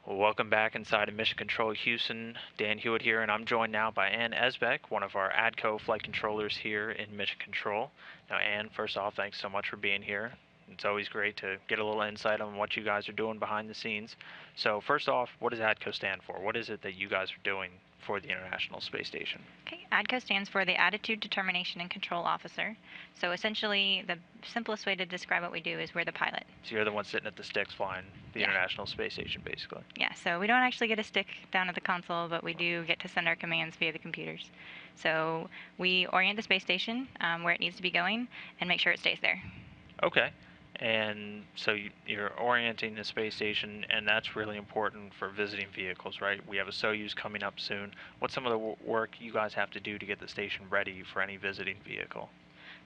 Well, welcome back inside of Mission Control Houston. Dan Huot here, and I'm joined now by Ann Esbeck, one of our ADCO flight controllers here in Mission Control. Now, Ann, first off, thanks so much for being here. It's always great to get a little insight on what you guys are doing behind the scenes. So, first off, what does ADCO stand for? What is it that you guys are doing for the International Space Station? Okay, ADCO stands for the Attitude Determination and Control Officer. So essentially, the simplest way to describe what we do is we're the pilot. So you're the one sitting at the sticks flying the International Space Station, basically. Yeah, so we don't actually get a stick down at the console, but we do get to send our commands via the computers. So we orient the space station where it needs to be going and make sure it stays there. Okay. And so you're orienting the space station, and that's really important for visiting vehicles, right? We have a Soyuz coming up soon. What's some of the work you guys have to do to get the station ready for any visiting vehicle?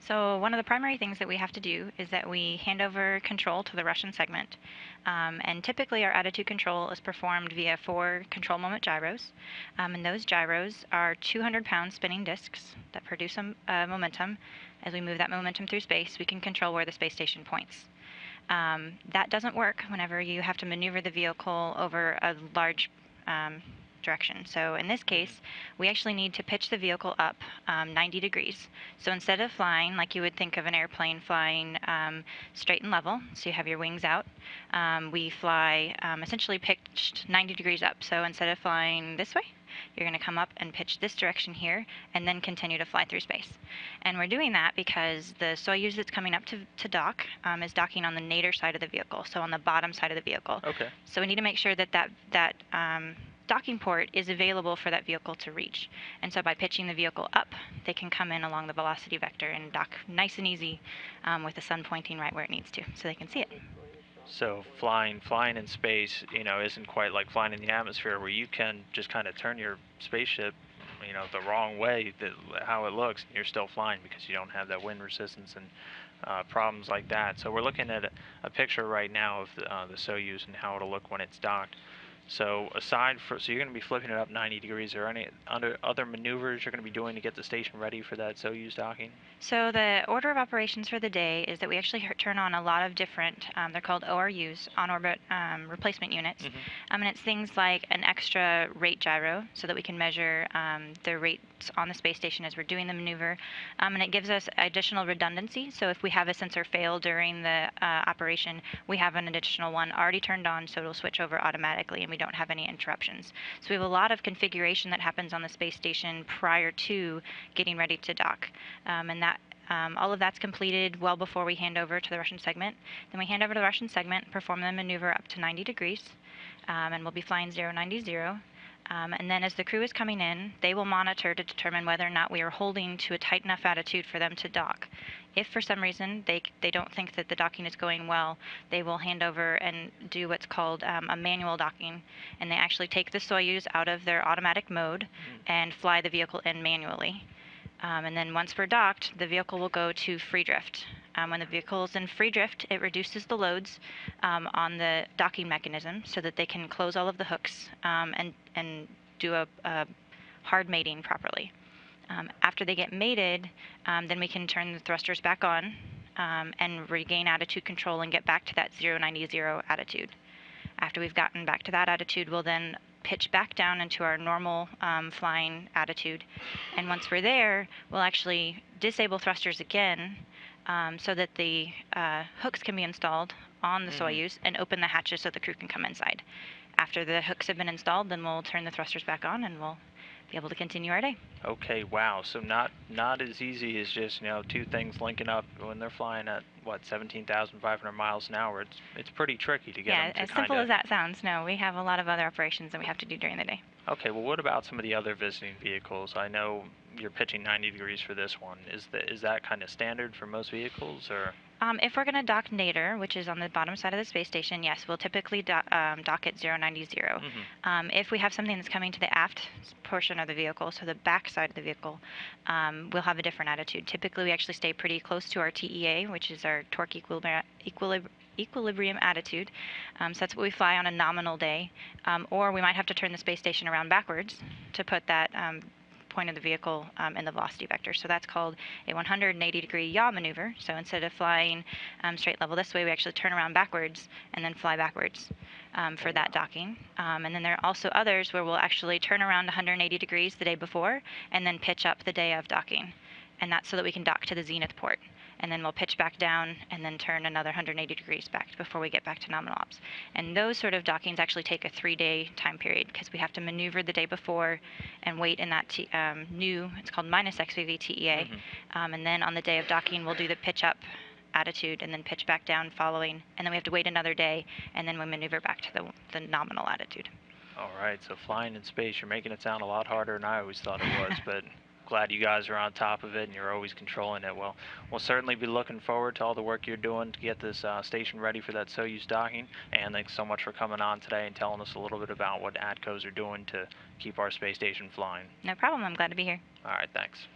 So one of the primary things that we have to do is that we hand over control to the Russian segment. And typically our attitude control is performed via 4 control moment gyros. And those gyros are 200-pound spinning disks that produce momentum. As we move that momentum through space, we can control where the space station points. That doesn't work whenever you have to maneuver the vehicle over a large direction. So in this case, we actually need to pitch the vehicle up 90 degrees. So instead of flying like you would think of an airplane flying straight and level, so you have your wings out, we fly essentially pitched 90 degrees up. So instead of flying this way, you're going to come up and pitch this direction here and then continue to fly through space. And we're doing that because the Soyuz that's coming up to dock is docking on the nadir side of the vehicle, so on the bottom side of the vehicle. Okay. So we need to make sure that docking port is available for that vehicle to reach. And so by pitching the vehicle up, they can come in along the velocity vector and dock nice and easy with the sun pointing right where it needs to, so they can see it. So flying in space, isn't quite like flying in the atmosphere where you can just kind of turn your spaceship, the wrong way, how it looks, and you're still flying because you don't have that wind resistance and problems like that. So we're looking at a picture right now of the Soyuz and how it'll look when it's docked. So so you're going to be flipping it up 90 degrees. Are there any other maneuvers you're going to be doing to get the station ready for that Soyuz docking? So the order of operations for the day is that we actually turn on a lot of different, they're called ORUs, on-orbit replacement units. And it's things like an extra rate gyro so that we can measure the rates on the space station as we're doing the maneuver. And it gives us additional redundancy. So if we have a sensor fail during the operation, we have an additional one already turned on, so it'll switch over automatically and we don't have any interruptions. So we have a lot of configuration that happens on the space station prior to getting ready to dock. And all of that's completed well before we hand over to the Russian segment. Then we hand over to the Russian segment, perform the maneuver up to 90 degrees, and we'll be flying 090. And then as the crew is coming in, they will monitor to determine whether or not we are holding to a tight enough attitude for them to dock. If for some reason they don't think that the docking is going well, they will hand over and do what's called a manual docking. And they actually take the Soyuz out of their automatic mode and fly the vehicle in manually. And then once we're docked, the vehicle will go to free drift. When the vehicle is in free drift, it reduces the loads on the docking mechanism so that they can close all of the hooks and do a hard mating properly. After they get mated, then we can turn the thrusters back on and regain attitude control and get back to that 090 attitude. After we've gotten back to that attitude, we'll then pitch back down into our normal flying attitude. And once we're there, we'll actually disable thrusters again so that the hooks can be installed on the Soyuz and open the hatches so the crew can come inside. After the hooks have been installed, then we'll turn the thrusters back on and we'll be able to continue our day. Okay, wow. So not as easy as just, two things linking up when they're flying at, 17,500 miles an hour. It's pretty tricky to get them to as simple as that sounds. No, we have a lot of other operations that we have to do during the day. Okay, well, what about some of the other visiting vehicles? I know you're pitching 90 degrees for this one. Is that kind of standard for most vehicles, or? If we're going to dock nadir, which is on the bottom side of the space station, yes, we'll typically dock at 090. If we have something that's coming to the aft portion of the vehicle, so the back side of the vehicle, we'll have a different attitude. Typically, we actually stay pretty close to our TEA, which is our torque equilibrium attitude. So that's what we fly on a nominal day. Or we might have to turn the space station around backwards to put that point of the vehicle in the velocity vector. So that's called a 180-degree yaw maneuver. So instead of flying straight level this way, we actually turn around backwards and then fly backwards for that docking. And then there are also others where we'll actually turn around 180 degrees the day before and then pitch up the day of docking. And that's so that we can dock to the zenith port. And then we'll pitch back down and then turn another 180 degrees back before we get back to nominal ops. And those sort of dockings actually take a 3-day time period because we have to maneuver the day before and wait in that it's called minus XVV TEA. And then on the day of docking, we'll do the pitch up attitude and then pitch back down following. And then we have to wait another day and then we maneuver back to the nominal attitude. All right, so flying in space, you're making it sound a lot harder than I always thought it was, but glad you guys are on top of it and you're always controlling it. Well, we'll certainly be looking forward to all the work you're doing to get this station ready for that Soyuz docking. And thanks so much for coming on today and telling us a little bit about what ADCOs are doing to keep our space station flying. No problem. I'm glad to be here. All right, thanks.